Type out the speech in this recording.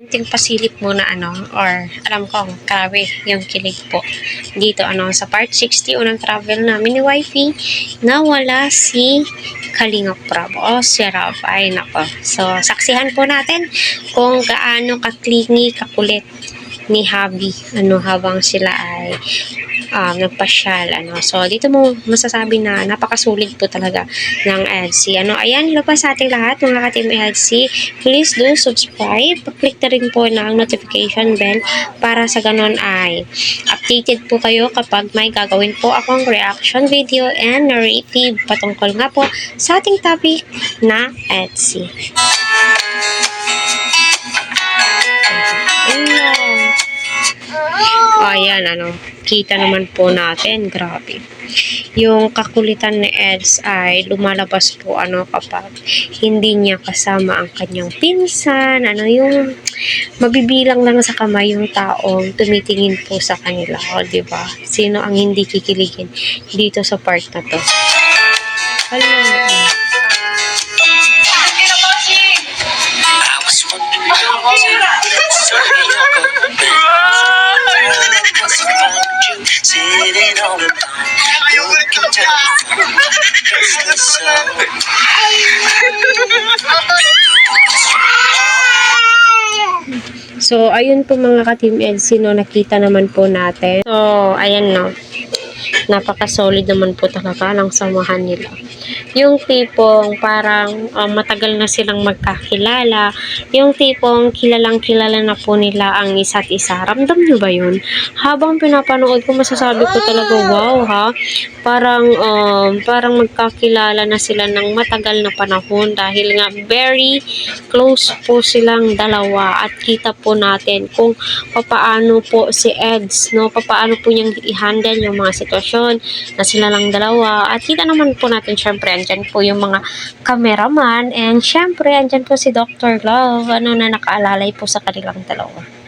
Konting pasilip muna or alam ko, grabe yung kilig po. Dito sa part 60 unang travel namin ni Wifey, nawala si Kalingap Prab o si Rapay. Nako. So, saksihan po natin kung gaano kaklingi, kakulit ni Habi habang sila ay nagpasyal. So, dito mo masasabi na napakasulit po talaga ng EDSI. Ayan, hello pa sa ating lahat, mga ka-Team EDSI. Please do subscribe. Click na rin po ng notification bell para sa ganon ay updated po kayo kapag may gagawin po akong reaction video and narrative patungkol nga po sa ating topic na EDSI. Ayan, kita naman po natin, grabe. Yung kakulitan ni Eds ay lumalabas po kapag hindi niya kasama ang kanyang pinsan, yung mabibilang lang sa kamay yung taong tumitingin po sa kanila, di ba? Sino ang hindi kikiligin dito sa part na to? Hello. So, ayun po mga ka-Team EDSI, nakita naman po natin. So, ayan napaka-solid naman po talaga ng samahan nila. Yung tipong parang matagal na silang magkakilala, yung tipong kilalang-kilala na po nila ang isa't isa. Ramdam nyo ba yun? Habang pinapanood ko, masasabi ko talaga, wow ha, parang magkakilala na sila ng matagal na panahon dahil nga very close po silang dalawa at kita po natin kung papaano po si Eds, papaano po niyang i-handle yung mga sitwasyon na sila lang dalawa. At kita naman po natin, syempre, andyan po yung mga cameraman and syempre, andyan po si Dr. Love, na nakaalalay po sa kanilang dalawa.